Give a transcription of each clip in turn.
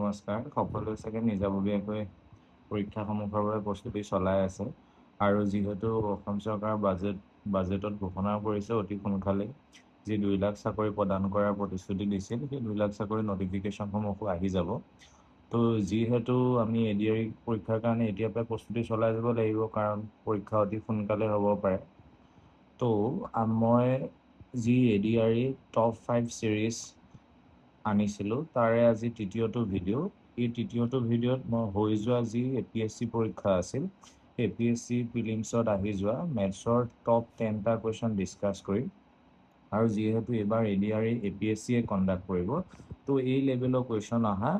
নমস্কাৰ সকলো চাগে নিজাববীয়াকৈ পৰীক্ষাসমূহৰ বাবে প্ৰস্তুতি চলাই আছে আৰু যিহেতু অসম চৰকাৰৰ বাজেটত ঘোষণা কৰিছে অতি সোনকালে যি 2 লাখ চাকৰি প্ৰদান কৰাৰ প্ৰতিশ্ৰুতি দিছিল সেই 2 লাখ চাকৰি নটিফিকেশ্যনসমূহো আহি যাব তো যিহেতু আমি এডিআৰই পৰীক্ষাৰ কাৰণে এতিয়াৰ পৰা প্ৰস্তুতি চলাই যাব লাগিব কাৰণ পৰীক্ষা অতি সোনকালে হ'ব পাৰে তো মই যি এডিআৰই টপ 5 সিৰিজ আনিছিলোঁ তাৰে আজি তৃতীয়টো ভিডিঅ' এই তৃতীয়টো ভিডিঅ'ত মই হৈ যোৱা যি এপিএছচি পৰীক্ষা আছিল এপিএছচি প্ৰিলিমছত আহি যোৱা মেথছৰ টপ 10টা কুৱেশ্যন ডিছকাছ কৰিম আৰু যিহেতু এইবাৰ এডিআৰই এপিএছচিয়ে কণ্ডাক্ট কৰিব তো এই লেভেলৰ কুৱেশ্যন অহা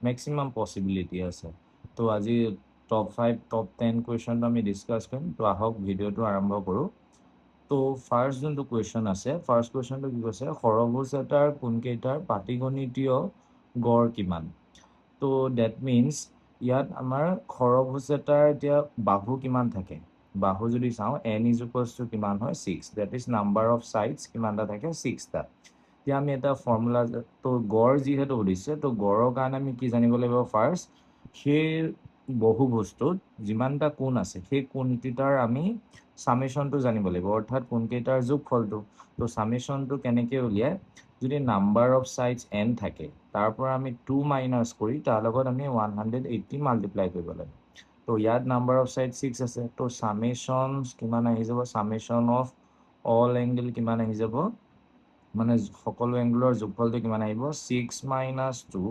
মেক্সিমাম পচিবিলিটি আছে তো আজি টপ 5 টপ 10 কুৱেশ্যনটো আমি ডিছকাছ কৰিম তো আহক ভিডিঅ'টো আৰম্ভ কৰোঁ তো ফাৰ্ষ্ট যোনটো কুৱেশ্যন আছে ফাৰ্ষ্ট কুৱেশ্যনটো কি কৈছে সৰহভুজ এটাৰ কোনকেইটাৰ পাটিগণিতীয় গড় কিমান তো ডেট মিনছ ইয়াত আমাৰ সৰহভুজ এটাৰ এতিয়া বাহু কিমান থাকে বাহু যদি চাওঁ n ইজ ইকুৱেলছ টু কিমান হয় 6 that is number of sides কিমানটা থাকে 6টা এতিয়া আমি এটা ফৰ্মুলা তো গড় যিহেতু সুধিছে তো গড়ৰ কাৰণে আমি কি জানিব লাগিব ফাৰ্ষ্ট সেই বহুভুজটোত যিমানটা কোণ আছে সেই কোণকেইটাৰ আমি সামেশনটো জানিব লাগিব অৰ্থাৎ কোনকেইটাৰ যোগফলটো তো সামেশনটো কেনেকৈ উলিয়াই যদি নাম্বাৰ অফ সাইডছ n থাকে তাৰ পৰা আমি 2 মাইনাছ কৰি তাৰ লগত আমি 180 মাল্টিপ্লাই কৰিব লাগে তো ইয়াত নাম্বাৰ অফ সাইড 6 আছে তো সামেশন কিমান আহি যাব সামেশন অফ অল এংগল কিমান আহি যাব মানে সকলো এংগলৰ যোগফলটো কিমান আহিব 6 মাইনাছ 2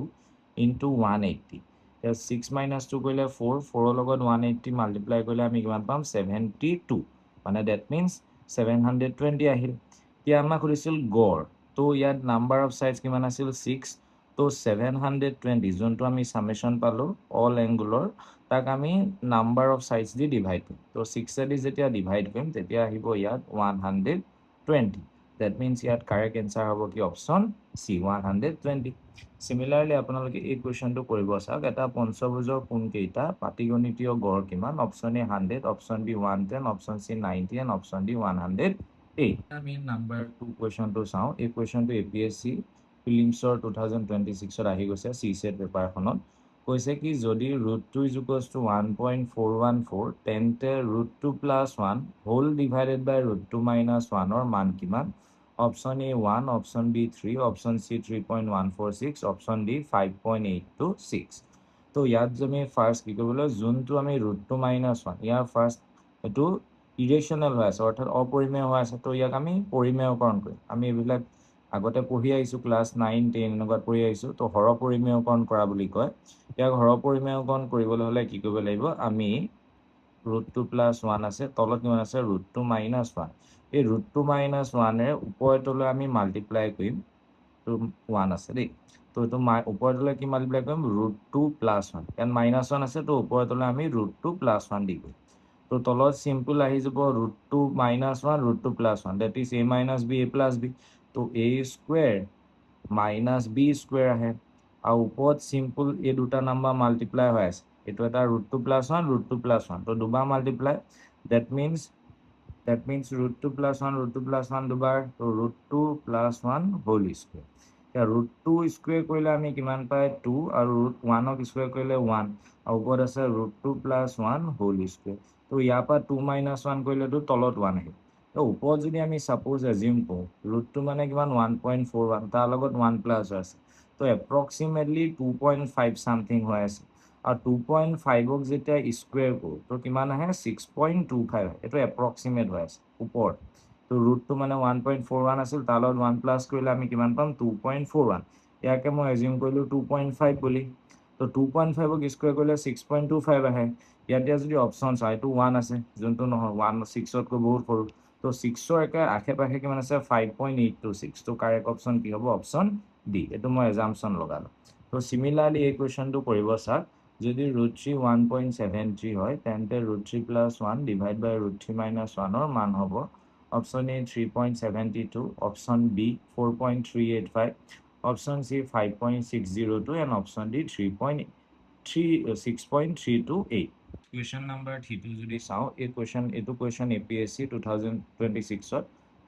ইনটু 180 6 মাইনাছ 2 কৰিলে 4 4ৰ লগত 180 মাল্টিপ্লাই কৰিলে আমি কিমান পাম 72 মানে ডেট মিনছ 720 আহিল এতিয়া আমাক সুধিছিল গড় তো ইয়াত নাম্বাৰ অফ সাইডছ কিমান আছিল 6 তো 720 যোনটো আমি সামেশন পালোঁ অল এংগুলৰ তাক আমি নাম্বাৰ অফ সাইডছ দি ডিভাইড কৰিম তো 6 দি যেতিয়া ডিভাইড কৰিম তেতিয়া আহিব ইয়াত 120 ডেট মিনছ ইয়াত কাৰেক্ট এনচাৰ হ'ব কি অপশ্যন চি 120 সিমিলাৰলি আপোনালোকে এই কুৱেশ্যনটো কৰিব চাওক এটা পঞ্চভুজৰ কোনকেইটা পাটিগণিতীয় গড় কিমান option A 100 option B 110 option C 90 and option D 108 আমি নাম্বাৰ 2 কুৱেশ্যনটো চাওঁ এই কুৱেশ্যনটো এপিএছচি প্ৰিলিমছৰ 2026ত আহি গৈছে চি সেট পেপাৰখনত কৈছে কি যদি √2 ইজ ইকুৱেলছ টু 1.414 তেন্তে √2 plus 1 whole divided by √2 minus 1ৰ মান কিমান option A 1 option B 3 option C 3.146 option D 5.826 তো ইয়াত আমি ফাৰ্ষ্ট কি কৰিব লাগিব যোনটো আমি √2 মাইনাছ 1 ইয়াৰ ফাৰ্ষ্ট এইটো ইৰেশ্যনেল হৈ আছে অৰ্থাৎ অপৰিমেয় হৈ আছে তো ইয়াক আমি পৰিমেয়কৰণ কৰিম আমি এইবিলাক আগতে পঢ়ি আহিছোঁ ক্লাছ 9 10 এনেকুৱাত পঢ়ি আহিছোঁ তো হৰ পৰিমেয়কৰণ কৰা বুলি কয় ইয়াক হৰ পৰিমেয়কৰণ কৰিবলৈ হ'লে কি কৰিব লাগিব আমি √2 প্লাছ 1 আছে তলত কিমান আছে √2 মাইনাছ 1 এই √2 মাইনাছ 1ৰে ওপৰতলৈ আমি মাল্টিপ্লাই কৰিম তো 1 আছে দেই তো এইটো ওপৰতলৈ কি মাল্টিপ্লাই কৰিম √2 প্লাছ 1 ইয়াত মাইনাছ 1 আছে তো ওপৰতলৈ আমি √2 প্লাছ 1 দি কৰিম তো তলত সিম্পল আহি যাব √2 minus 1 √2 plus 1 that is a minus B a plus B তো a square minus B square আহে আৰু ওপৰত সিম্পল এই দুটা নাম্বাৰ মাল্টিপ্লাই হৈ আছে এইটো এটা √2 প্লাছ 1 √2 প্লাছ 1 তো দুবাৰ multiply that means √2 plus 1 √2 plus 1 দুবাৰ তো √2 প্লাছ 1 হোল স্কুৱেৰ এতিয়া √2 স্কুৱেৰ কৰিলে আমি কিমান পাই 2 আৰু √1ক স্কুৱেৰ কৰিলে 1 আৰু ওপৰত আছে √2 প্লাছ 1 হোল স্কুৱেৰ তো ইয়াৰ পৰা 2 মাইনাছ 1 কৰিলেতো তলত 1 আহিব তো ওপৰত যদি আমি সাপোজ এজিউম কৰোঁ √2 মানে কিমান 1.41 তাৰ লগত 1 প্লাছ আছে তো এপ্ৰক্সিমেটলি 2.5 সামথিং হৈ আছে আৰু 2.5ক যেতিয়া স্কুৱেৰ কৰোঁ তো কিমান আহে 6.25 এইটো এপ্ৰক্সিমেট হৈ আছে ওপৰত তো √2 মানে 1.41 আছিল তাৰ লগত 1 প্লাছ কৰিলে আমি কিমান পাম 2.41 ইয়াকে মই এজিউম কৰিলোঁ 2.5 বুলি তো 2.5ক স্কুৱেৰ কৰিলে 6.25 আহে ইয়াতে যদি অপশ্যন চাই এইটো 1 আছে যোনটো নহয় 1 6তকৈ বহুত সৰু তো 6ৰ একে আশে পাশে কিমান আছে 5.826 তো কাৰেক্ট অপশ্যন কি হ'ব অপশ্যন ডি এইটো মই এজাম্পশ্যন লগালোঁ তো সিমিলাৰলি এই কুৱেশ্যনটো কৰিব চাওক যদি √3 1.73 হয় তেন্তে √3 প্লাছ 1 ডিভাইড বাই √3 মাইনাছ 1ৰ মান হ'ব option A 3.72 option B 4.385 option C 5.602 and option D 6.328 question number 3 যদি চাওঁ এইটো কুৱেশ্যন এপিএছচি 2026ত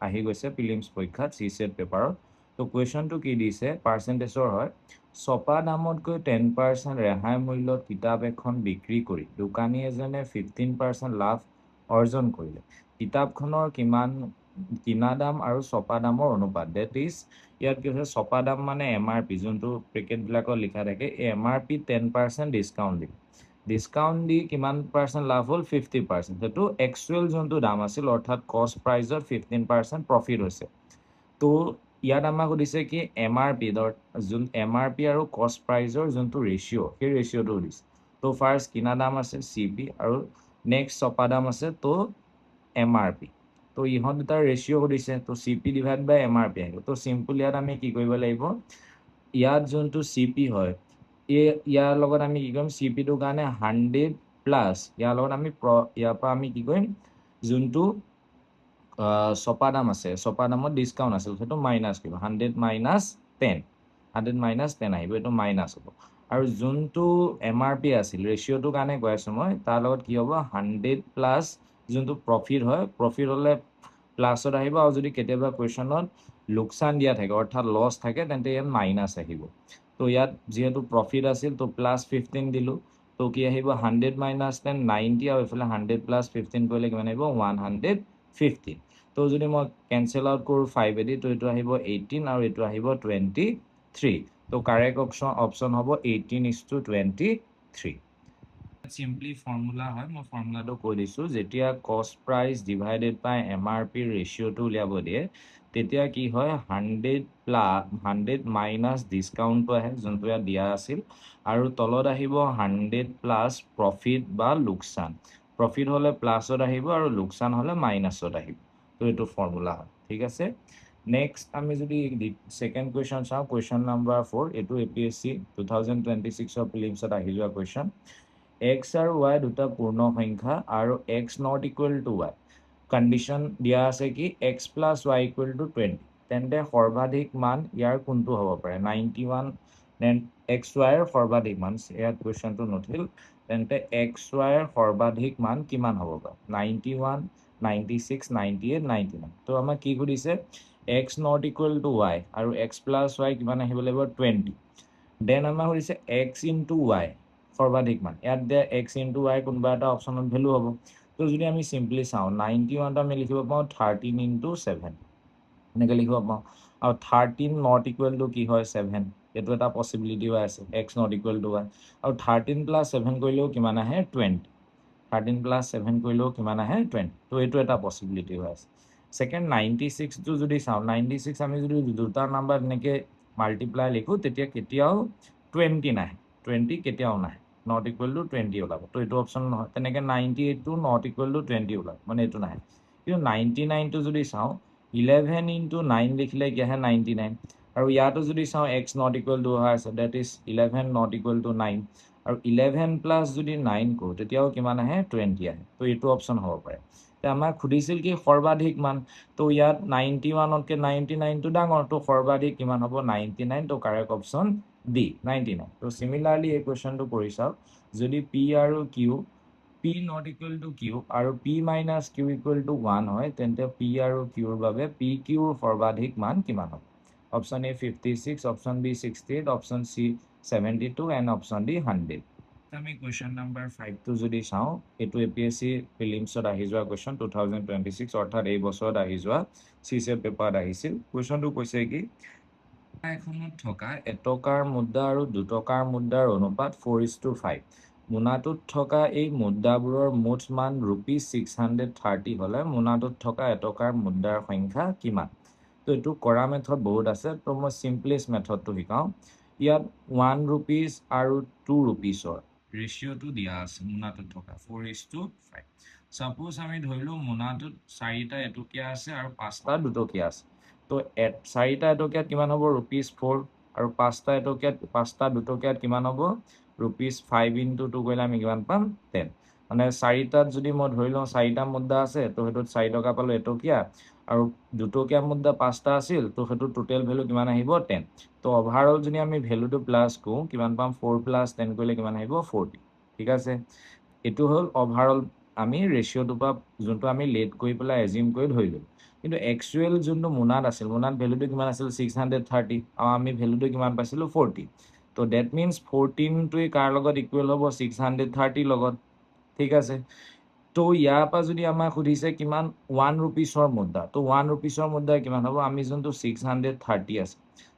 আহি গৈছে প্ৰিলিমছ পৰীক্ষাত চি সেট পেপাৰত তো কুৱেশ্যনটো কি দিছে পাৰ্চেণ্টেজৰ হয় ছপা দামতকৈ 10% ৰেহাই মূল্যত কিতাপ এখন বিক্ৰী কৰি দোকানী এজনে 15% লাভ অৰ্জন কৰিলে কিতাপখনৰ কিনা দাম আৰু ছপা দামৰ অনুপাত ডেট ইজ ইয়াত কি হৈছে ছপা দাম মানে MRP যোনটো পেকেটবিলাকত লিখা থাকে এই MRP 10% ডিছকাউণ্ট দিব ডিছকাউণ্ট দি কিমান পাৰ্চেণ্ট লাভ হ'ল 50% সেইটো একচুৱেল যোনটো দাম আছিল অৰ্থাৎ কষ্ট প্ৰাইজত 15% প্ৰফিট হৈছে তো ইয়াত আমাক সুধিছে কি MRP যোন MRP আৰু কষ্ট প্ৰাইজৰ যোনটো ৰেচিঅ' সেই ৰেচিঅ'টো সুধিছে তো ফাৰ্ষ্ট কিনা দাম আছে CP আৰু নেক্সট ছপা দাম আছে তো MRP তো ইহঁত দুটাৰ ৰেচিঅ' সুধিছে তো CP ডিভাইড বাই MRP আহিব তো চিম্পল ইয়াত আমি কি কৰিব লাগিব ইয়াত যোনটো CP হয় ইয়াৰ লগত আমি কি কৰিম CPটোৰ কাৰণে 100 প্লাছ ইয়াৰ লগত আমি ইয়াৰ পৰা আমি কি কৰিম যোনটো ছপা দাম আছে ছপা দামত ডিছকাউণ্ট আছিল সেইটো মাইনাছ কৰিব 100 মাইনাছ 10 100 মাইনাছ 10 আহিব এইটো মাইনাছ হ'ব আৰু যোনটো MRP আছিল ৰেচিঅ'টোৰ কাৰণে কৈ আছোঁ মই তাৰ লগত কি হ'ব 100 প্লাছ যোনটো প্ৰফিট হয় প্ৰফিট হ'লে প্লাছত আহিব আৰু যদি কেতিয়াবা কুৱেশ্যনত লোকচান দিয়া থাকে অৰ্থাৎ লছ থাকে তেন্তে ইয়াত মাইনাছ আহিব তো ইয়াত যিহেতু প্ৰফিট আছিল তো প্লাছ 15 দিলোঁ তো কি আহিব 100 মাইনাছ 10 90 আৰু এইফালে 100 প্লাছ 15 কৰিলে কিমান আহিব 150 তো যদি মই কেঞ্চেল আউট কৰোঁ 5 এদি তো এইটো আহিব 18 আৰু এইটো আহিব 23 তো কাৰেক্ট অপশ্যন হ'ব 18:23 চিম্পলি ফৰ্মুলা হয় মই ফৰ্মুলাটো কৈ দিছোঁ যেতিয়া কষ্ট প্ৰাইচ ডিভাইডেড বাই MRP ৰেচিঅ'টো উলিয়াব দিয়ে তেতিয়া কি হয় 100 মাইনাছ ডিছকাউণ্টটো আহে যোনটো ইয়াত দিয়া আছিল আৰু তলত আহিব 100 প্লাছ প্ৰফিট বা লোকচান প্ৰফিট হ'লে প্লাছত আহিব আৰু লোকচান হ'লে মাইনাছত আহিব তো এইটো ফৰ্মুলা হয় ঠিক আছে নেক্সট আমি যদি ছেকেণ্ড কুৱেশ্যন চাওঁ কুৱেশ্যন নম্বৰ 4 এইটো APSC 2026 প্ৰিলিমছত আহি যোৱা কুৱেশ্যন X আৰু Y দুটা পূৰ্ণ সংখ্যা আৰু X not equal to Y condition দিয়া আছে কি X plus Y equal to 20 তেন্তে সৰ্বাধিক মান ইয়াৰ কোনটো হ'ব পাৰে 91 XY ৰ সৰ্বাধিক মান ইয়াত কুৱেশ্যনটো নুঠিল তেন্তে XY ৰ সৰ্বাধিক মান কিমান হ'ব পাৰে 91 96 98 99 তো আমাক কি সুধিছে X not equal to Y আৰু X plus Y কিমান আহিব লাগিব 20 দেন আমাক সুধিছে X into Y সৰ্বাধিক মান ইয়াত দিয়া X into Y কোনোবা এটা অপশ্যনত ভেলু হ'ব তো যদি আমি চিম্পলি চাওঁ 91টো আমি লিখিব পাওঁ 13 into 7 এনেকৈ লিখিব পাওঁ আৰু 13 not equal to কি হয় 7 এইটো এটা পচিবিলিটি হৈ আছে X not equal to Y আৰু 13 plus 7 কৰিলেও কিমান আহে 20 13 plus 7 কৰিলেও কিমান আহে 20 তো এইটো এটা পচিবিলিটি হৈ আছে ছেকেণ্ড 96টো যদি চাওঁ 96 আমি যদি দুটা নাম্বাৰ এনেকৈ মাল্টিপ্লাই লিখোঁ তেতিয়া কেতিয়াও 20 নাহে 20 কেতিয়াও নাহে not equal to 20 ওলাব তো এইটো অপশ্যন নহয় তেনেকৈ 98টো not equal to 20 ওলাব মানে এইটো নাহে কিন্তু 99টো যদি চাওঁ 11 into 9 লিখিলে কি আহে 99 আৰু ইয়াতো যদি চাওঁ X not equal to হৈ আছে that is 11 not equal to 9 আৰু 11 প্লাছ যদি 9 কৰোঁ তেতিয়াও কিমান আহে 20 আহে তো এইটো অপশ্যন হ'ব পাৰে এতিয়া আমাক সুধিছিল কি সৰ্বাধিক মান তো ইয়াত 91তকৈ 99টো ডাঙৰ তো সৰ্বাধিক কিমান হ'ব 99 তো কাৰেক্ট অপশ্যন ডি 99 তো চিমিলাৰলি এই কুৱেশ্যনটো কৰি চাওক যদি P আৰু Q P not equal to Q আৰু P minus Q equal to 1 হয় তেন্তে P আৰু Qৰ বাবে PQ সৰ্বাধিক মান কিমান হ'ব option A 56 option B 68 option C 72 and option D 100 আমি কুৱেশ্যন নম্বৰ 5টো যদি চাওঁ এইটো APSC প্ৰিলিমছত আহি যোৱা কুৱেশ্যন 2026 অৰ্থাৎ এই বছৰত আহি যোৱা CSET পেপাৰত আহিছিল কুৱেশ্যনটো কৈছে কি এখনত থকা এটকাৰ মুদ্ৰা আৰু দুটকাৰ মুদ্ৰাৰ অনুপাত 4:5 মোনাটোত থকা এই মুদ্ৰাবোৰৰ মুঠ মান ₹630 হ'লে মোনাটোত থকা এটকাৰ মুদ্ৰাৰ সংখ্যা কিমান তো এইটো কৰা মেথড বহুত আছে তো মই চিম্পলেষ্ট মেথডটো শিকাওঁ ইয়াত 1 rupees আৰু 2 rupeesৰ ৰেচিঅ'টো দিয়া আছে মোনাটোত থকা 4:5 ছাপোজ আমি ধৰিলোঁ মোনাটোত 4টা এটকীয়া আছে আৰু 5টা দুটকীয়া আছে তো 4টা এটকীয়াত কিমান হ'ব ₹4 আৰু 5টা এটকীয়াত 5টা দুটকীয়াত কিমান হ'ব ₹5 into 2 কৰিলে আমি কিমান পাম 10 মানে 4টাত যদি মই ধৰি লওঁ 4টা মুদ্ৰা আছে তো সেইটোত 4 টকা পালোঁ এটকীয়া আৰু দুটকীয়া মুদ্ৰা 5টা আছিল তো সেইটো টোটেল ভেলু কিমান আহিব 10 তো অভাৰঅল যদি আমি ভেলুটো প্লাছ কৰোঁ কিমান পাম 4 + 10 কৰিলে কিমান আহিব 40 ঠিক আছে এইটো হ'ল অভাৰঅল আমি ৰেচিঅ'টোৰ পৰা যোনটো আমি লেট কৰি পেলাই এজিউম কৰি ধৰিলোঁ কিন্তু একচুৱেল যোনটো মোনাত আছিল মোনাত ভেলুটো কিমান আছিল 630 আৰু আমি ভেলুটো কিমান পাইছিলোঁ 40 তো ডেট মিনছ 14টোৱে কাৰ লগত ইকুৱেল হ'ব 630 লগত ঠিক আছে তো ইয়াৰ পৰা যদি আমাক সুধিছে কিমান 1 ৰুপিছৰ মুদ্ৰা তো 1 ৰুপিছৰ মুদ্ৰা কিমান হ'ব আমি যোনটো 630 আছে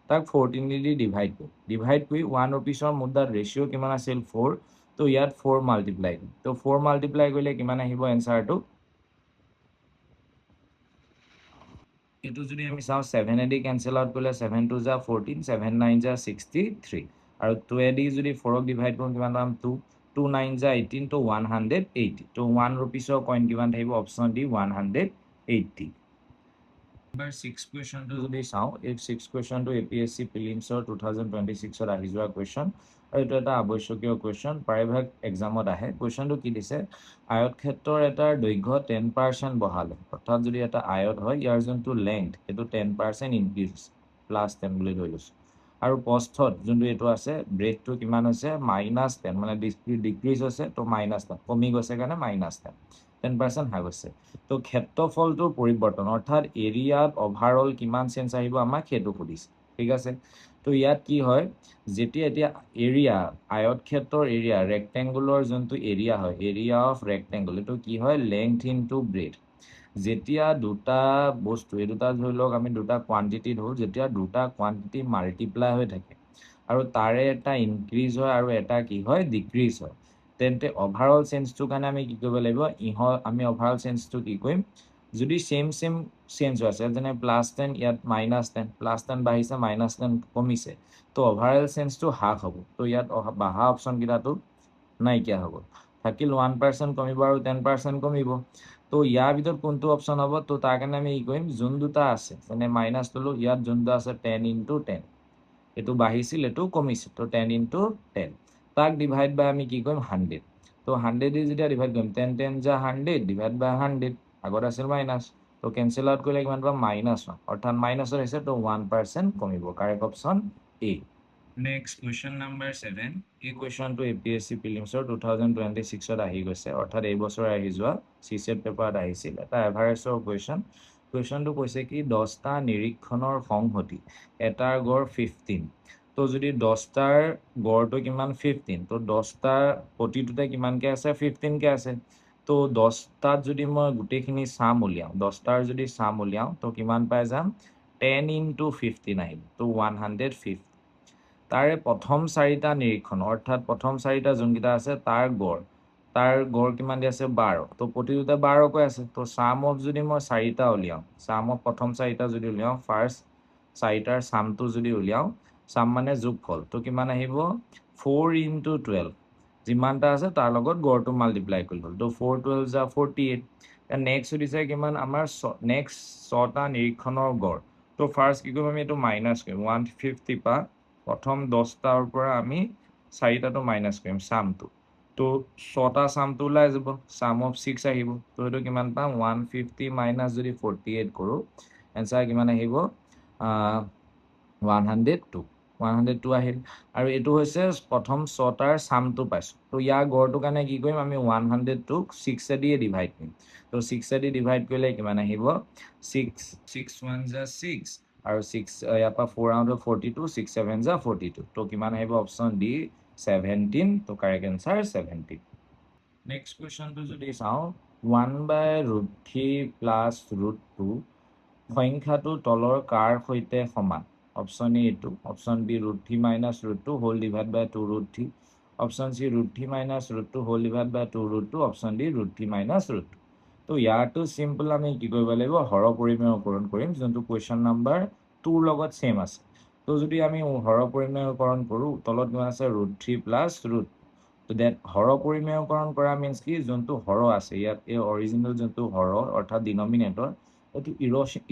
তাক 14 দি ডিভাইড কৰি 1 ৰুপিছৰ মুদ্ৰাৰ ৰেচিঅ' কিমান আছিল 4 তো ইয়াত 4 মাল্টিপ্লাই তো 4 মাল্টিপ্লাই কৰিলে কিমান আহিব এনচাৰটো এইটো যদি আমি চাওঁ 7 দি কেনচেল আউট কৰিলে 7 2 যা 14 7 9 যা 63 আৰু 2 দি যদি 4ক ডিভাইড কৰোঁ কিমান পাম 2 2 9 যা 18 তো 180 তো 1 ৰুপিছৰ কইন কিমান থাকিব অপশ্যন ডি 180 Number 6 কুৱেশ্যনটো যদি চাওঁ এই 6 কুৱেশ্যনটো APSC প্ৰিলিমছৰ 2026ত আহি যোৱা কুৱেশ্যন আৰু এইটো এটা আৱশ্যকীয় কুৱেশ্যন প্ৰায়ভাগ এক্সামত আহে কুৱেশ্যনটো কি দিছে আয়তক্ষেত্ৰৰ এটাৰ দৈৰ্ঘ্য 10% বঢ়ালে অৰ্থাৎ যদি এটা আয়ত হয় ইয়াৰ যোনটো লেংথ সেইটো 10% ইনক্ৰিজ প্লাছ 10 বুলি ধৰি লৈছোঁ আৰু প্ৰস্থত যোনটো এইটো আছে ব্ৰেডটো কিমান হৈছে -10 মানে ডিক্ৰিজ হৈছে তো -10 কমি গৈছে কাৰণে -10 10% হ্ৰাস হৈছে তো ক্ষেত্ৰফলটোৰ পৰিৱৰ্তন অৰ্থাৎ এৰিয়াত অভাৰঅল কিমান চেঞ্জ আহিব আমাক সেইটো সুধিছে ঠিক আছে তো ইয়াত কি হয় যেতিয়া এতিয়া এৰিয়া আয়তক্ষেত্ৰৰ এৰিয়া ৰেক্টেংগুলৰ যোনটো এৰিয়া হয় এৰিয়া অফ ৰেক্টেংগুল এইটো কি হয় লেংথ ইনটু ব্ৰেড যেতিয়া দুটা বস্তু এই দুটা ধৰি লওক আমি দুটা কোৱান্টিটি ধৰোঁ যেতিয়া দুটা কোৱান্টিটি মাল্টিপ্লাই হৈ থাকে আৰু তাৰে এটা ইনক্ৰিজ হয় আৰু এটা কি হয় ডিক্ৰিজ হয় তেন্তে অভাৰঅল চেঞ্জটোৰ কাৰণে আমি কি কৰিব লাগিব আমি অভাৰঅল চেঞ্জটো কি কৰিম যদি চেম চেঞ্জ হৈ আছে যেনে +10 ইয়াত -10 +10 বাঢ়িছে -10 কমিছে তো অভাৰঅল চেঞ্জটো হ্ৰাস হ'ব তো ইয়াত বাঢ়া অপশ্যনকেইটাটো নাইকিয়া হ'ব থাকিল 1% কমিব আৰু 10% কমিব তো ইয়াৰ ভিতৰত কোনটো অপশ্যন হ'ব তো তাৰ কাৰণে আমি কি কৰিম যোন দুটা আছে যেনে মাইনাছ ল'লোঁ ইয়াত যোনটো আছে 10 × 10 এইটো বাঢ়িছিল এইটো কমিছিল তো 10 × 10 তাক ডিভাইড বাই আমি কি কৰিম 100 তো 100 দি যেতিয়া ডিভাইড কৰিম 10 10 যা 100 ডিভাইড বাই 100 আগত আছিল মাইনাছ তো কেনচেল আউট কৰিলে কিমান পাম -1 অৰ্থাৎ মাইনাছত আহিছে তো 1% কমিব correct option A next question number 7 এই কুৱেশ্যনটো APSC প্ৰিলিমছৰ 2026ত আহি গৈছে অৰ্থাৎ এই বছৰ আহি যোৱা CSET পেপাৰত আহিছিল এটা এভাৰেজৰ কুৱেশ্যনটো কৈছে কি 10টা নিৰীক্ষণৰ সংহতি এটাৰ গড় 15 তো যদি 10টাৰ গড়টো কিমান 15 তো 10টাৰ প্ৰতিটোতে কিমানকৈ আছে 15কৈ আছে তো 10টাত যদি মই গোটেইখিনি চাম উলিয়াওঁ 10টাৰ যদি চাম উলিয়াওঁ তো কিমান পাই যাম 10 × 15 আহিব তো 150 তাৰে প্ৰথম 4টা নিৰীক্ষণ অৰ্থাৎ প্ৰথম 4টা যোনকেইটা আছে তাৰ গড় কিমান দি আছে 12 তো প্ৰতিটোতে 12কৈ আছে তো চাম অফ যদি মই 4টা উলিয়াওঁ চাম অফ প্ৰথম 4টা যদি উলিয়াওঁ ফাৰ্ষ্ট 4টাৰ চামটো যদি উলিয়াওঁ চাম মানে যোগফল তো কিমান আহিব 4 × 12 যিমানটা আছে তাৰ লগত গড়টো মাল্টিপ্লাই কৰি হ'ল তো 4 12 যা 48 নেক্সট সুধিছে কিমান আমাৰ নেক্সট 6টা নিৰীক্ষণৰ গড় তো ফাৰ্ষ্ট কি কৰিম আমি এইটো মাইনাছ কৰিম 150 পৰা প্ৰথম 10টাৰ পৰা আমি 4টাটো মাইনাছ কৰিম চামটো তো 6টা চামটো ওলাই যাব চাম অফ 6 আহিব তো এইটো কিমান পাম 150 মাইনাছ যদি 48 কৰোঁ এনচাৰ কিমান আহিব 102 আহিল আৰু এইটো হৈছে প্ৰথম 6টাৰ চামটো পাইছোঁ তো ইয়াৰ গড়টোৰ কাৰণে কি কৰিম আমি 102ক 6 দিয়ে ডিভাইড কৰিম তো 6 দি ডিভাইড কৰিলে কিমান আহিব 6 1 যা 6 আৰু 6 ইয়াৰ পৰা 4 আউট 42 6 7 যা 42 তো কিমান আহিব অপশ্যন ডি 17 তো কাৰেক্ট এনচাৰ 17 নেক্সট কুৱেশ্যনটো যদি চাওঁ 1/√3 + √2 সংখ্যাটো তলৰ কাৰ সৈতে সমান অপশ্যন এ এইটো অপশ্যন বি √3 - √2 হোল ডিভাইড বাই 2√3 অপশ্যন চি √3 - √2 হোল ডিভাইড বাই 2√2 অপশ্যন ডি √3 - √2 তো ইয়াৰটো চিম্পল আমি কি কৰিব লাগিব হৰ পৰিমেয়কৰণ কৰিম যোনটো কুৱেশ্যন নাম্বাৰ 2ৰ লগত ছেম আছে তো যদি আমি হৰ পৰিমেয়কৰণ কৰোঁ তলত কিমান আছে √3 + √2 তো দেট হৰ পৰিমেয়কৰণ কৰা মিনছ কি যোনটো হৰ আছে ইয়াত এই অৰিজিনেল যোনটো হৰ অৰ্থাৎ ডিনমিনেটৰ এইটো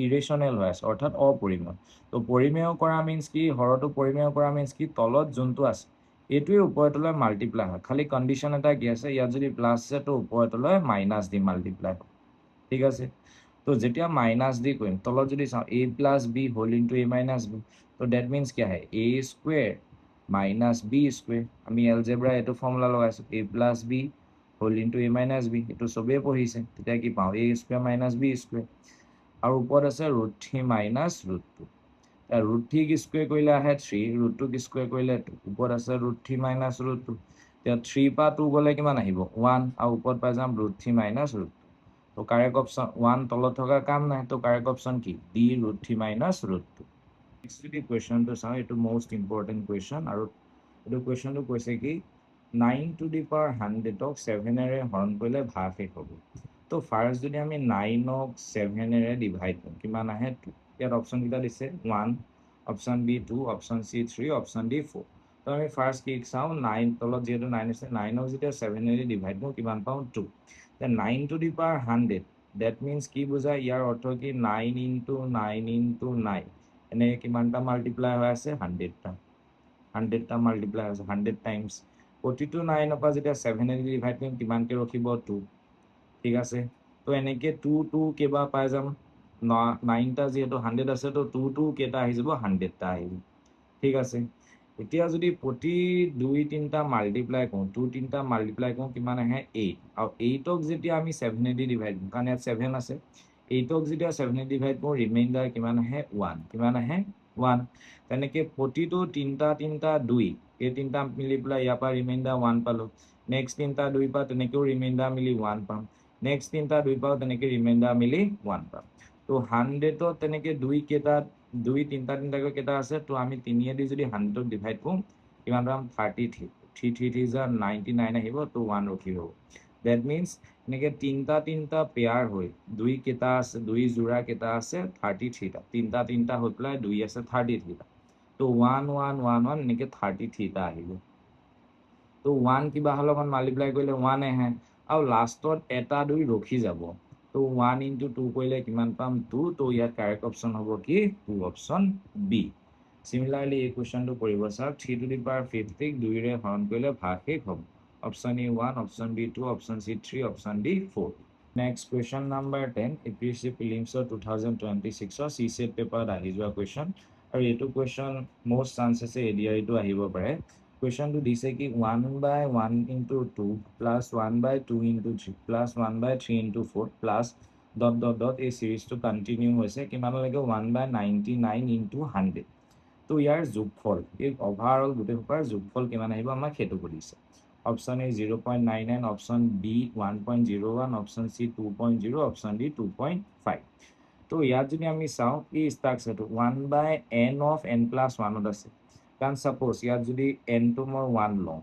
ইৰেশ্যনেল হৈ আছে অৰ্থাৎ অপৰিমেয় তো পৰিমেয় কৰা মিনছ কি হৰটো পৰিমেয় কৰা মিনছ কি তলত যোনটো আছে এইটোৱে ওপৰতলৈ মাল্টিপ্লাই হয় খালি কণ্ডিশ্যন এটা কি আছে ইয়াত যদি প্লাছ আছে তো ওপৰতলৈ মাইনাছ দি মাল্টিপ্লাই হয় ঠিক আছে তো যেতিয়া মাইনাছ দি কৰিম তলত যদি চাওঁ a + b whole into a - b তো ডেট মিনছ কি আহে a² - b² আমি এলজেব্ৰা এইটো ফৰ্মুলা লগাইছোঁ a + b whole into a - b এইটো চবেই পঢ়িছে তেতিয়া কি পাওঁ a² - b² আৰু ওপৰত আছে √3 মাইনাছ √2 √3 কি স্কুৱেৰ কৰিলে আহে 3 √2 কি স্কুৱেৰ কৰিলে 2 ওপৰত আছে √3 মাইনাছ √2 এতিয়া 3 পৰা 2 গ'লে কিমান আহিব 1 আৰু ওপৰত পাই যাম √3 মাইনাছ √2 তো কাৰেক্ট অপশ্যন 1 তলত থকা কাম নাই তো কাৰেক্ট অপশ্যন কি ডি √3 মাইনাছ √2 নেক্সট যদি কুৱেশ্যনটো চাওঁ এইটো মষ্ট ইম্পৰ্টেণ্ট কুৱেশ্যন আৰু এইটো কুৱেশ্যনটো কৈছে কি 9 টু দি পাৱাৰ 100ক 7এৰে হৰণ কৰিলে ভাগশেষ হ'ব তো ফাৰ্ষ্ট যদি আমি 9ক 7এৰে ডিভাইড কৰোঁ কিমান আহে 2 ইয়াত অপশ্যন কেইটা দিছে 1 option B 2 option C 3 option D 4 তো আমি ফাৰ্ষ্ট কি চাওঁ 9 তলত যিহেতু 9 আছে 9ক যেতিয়া 7এৰে ডিভাইড কৰোঁ কিমান পাওঁ 2 then 9 to the power 100 that means কি বুজায় ইয়াৰ অৰ্থ কি 9 into 9 into 9 এনে কিমানটা মাল্টিপ্লাই হৈ আছে 100টা মাল্টিপ্লাই হৈছে 100 টাইমছ প্ৰতিটো 9 পৰা যেতিয়া 7 এৰে ডিভাইড কৰিম কিমানকে ৰখিব 2 ঠিক আছে তো এনেকে 2 2 কেইবা পাই যাম 9টা যিহেতু 100 আছে তো 2 2 কেইটা আহি যাব 100টা আহিব ঠিক আছে এতিয়া যদি প্ৰতি 2 3টা মাল্টিপ্লাই কৰোঁ 2 3টা মাল্টিপ্লাই কৰোঁ কিমান আহে 8 আৰু 8ক যেতিয়া আমি 7 এদি ডিভাইড কৰোঁ কাৰণ ইয়াত 7 আছে 8ক যেতিয়া 7 এদি ডিভাইড কৰোঁ ৰিমাইণ্ডাৰ কিমান আহে 1 কিমান আহে 1 তেনেকৈ প্ৰতিটো 3টা 2 এই 3টা মিলি পেলাই ইয়াৰ পৰা ৰিমাইণ্ডাৰ 1 পালোঁ নেক্সট 3টা 2 পৰা তেনেকৈও ৰিমাইণ্ডাৰ মিলি 1 পাম নেক্সট 3টা 2 পৰাও তেনেকৈ ৰিমাইণ্ডাৰ মিলি 1 পাম তো 100ত তেনেকৈ 2 কেইটা 2 3টা 3টাকৈ কেইটা আছে তো আমি 3এদি যদি 100ক ডিভাইড কৰোঁ কিমান পাম 33 3 3 3 যা 99 আহিব তো 1 ৰখি হ'ব দ্যাট মিন্স এনেকৈ 3টা পেয়াৰ হৈ 2 কেইটা আছে 2 জোৰা কেইটা আছে 33টা 3টা হৈ পেলাই 2 আছে 33টা তো 1 1 1 1 এনেকৈ 33টা আহিব তো 1 কিবা হ'লে অকণ মাল্টিপ্লাই কৰিলে 1 আহে আৰু লাষ্টত এটা 2 ৰখি যাব তো 1 into 2 কৰিলে কিমান পাম 2 তো ইয়াত কাৰেক্ট অপশ্যন হ'ব কি 2 অপশ্যন বি সিমিলাৰলি এই কুৱেশ্যনটো কৰিব চাওক 3 টু দি পাৱাৰ 50ক 2ৰে হৰণ কৰিলে ভাগশেষ হ'ব option A 1 option B 2 option C 3 option D 4 next question number 10 APSC প্ৰিলিমছৰ 2026ৰ চি সেট পেপাৰত আহি যোৱা কুৱেশ্যন আৰু এইটো কুৱেশ্যন মষ্ট চান্স আছে এডিআৰিটো আহিব পাৰে কুৱেশ্যনটো দিছে কি 1/1 into 2 plus 1/2 into 3 plus 1/3 into 4 plus ... এই সিৰিজটো কন্টিনিউ হৈছে কিমানলৈকে 1/99 into 100 তো ইয়াৰ যোগফল এই ওভাৰঅল গোটেই সোপাৰ যোগফল কিমান আহিব আমাক সেইটো সুধিছে option A 0.99 option B 1.01 option C 2.0 option D 2.5 তো ইয়াত যদি আমি চাওঁ এই ষ্ট্ৰাকচাৰটো 1/n of n plus 1ত আছে কাৰণ সাপোজ ইয়াত যদি n টো মই 1 লওঁ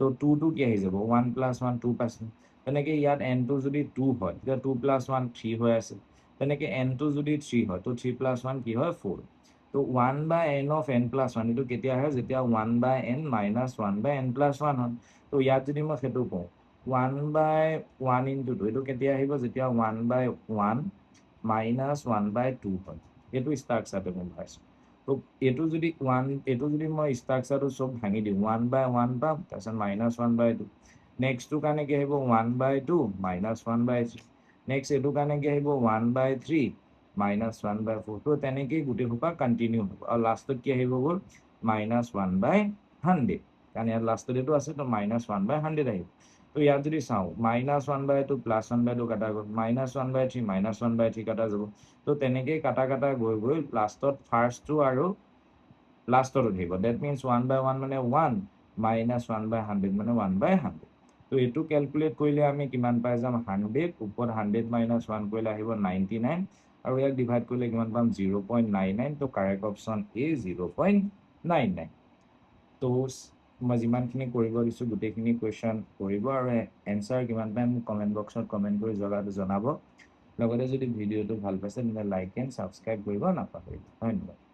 তো 2 টো কি আহি যাব 1 plus 1 2 পাইছোঁ তেনেকৈ ইয়াত n টো যদি 2 হয় তেতিয়া 2 plus 1 3 হৈ আছে তেনেকৈ n টো যদি 3 হয় তো 3 plus 1 কি হয় 4 তো 1/n of n plus 1 এইটো কেতিয়া হয় যেতিয়া 1/n minus 1/n plus 1 হয় তো ইয়াত যদি মই সেইটো কওঁ 1/1 into 2 এইটো কেতিয়া আহিব যেতিয়া 1/1 minus 1/2 হয় এইটো ষ্ট্ৰাকচাৰটো মই পাইছোঁ তো এইটো যদি 1 এইটো যদি মই ষ্ট্ৰাকচাৰটো সব ভাঙি দিওঁ 1/1 পাম তাৰপিছত -1/2 নেক্সটটো কাৰণে কি আহিব 1/2 -1/3 নেক্সট এইটো কাৰণে কি আহিব 1/3 -1/4 তো তেনেকেই গোটেই সোপা কন্টিনিউ হ'ব আৰু লাষ্টত কি আহিব গ'ল -1/100 কাৰণ ইয়াত লাষ্টত এইটো আছে তো -1/100 আহিব তো ইয়াত যদি চাওঁ -1/2 +1/2 কাটা গ'ল -1/3 -1/3 কাটা যাব তো তেনেকেই কাটা গৈ গৈ লাষ্টত ফাৰ্ষ্টটো আৰু লাষ্টত আহিব দ্যাট মিন্স 1/1 মানে 1 -1/100 মানে 1/100 তো এইটো ক্যালকুলেট কৰিলে আমি কিমান পাই যাম 100 ওপৰত 100 - 1 কৰিলে আহিব 99 আৰু ইয়াক ডিভাইড কৰিলে কিমান পাম 0.99 তো কাৰেক্ট অপশ্যন এ 0.99 তো মই যিমানখিনি কৰিব দিছোঁ গোটেইখিনি কুৱেশ্যন কৰিব আৰু এনসাৰ কিমান পাই মোক কমেণ্ট বক্সত কমেণ্ট কৰি জনাব লগতে যদি ভিডিঅ'টো ভাল পাইছে তেন্তে লাইক এণ্ড ছাবস্ক্ৰাইব কৰিব নাপাহৰিব ধন্যবাদ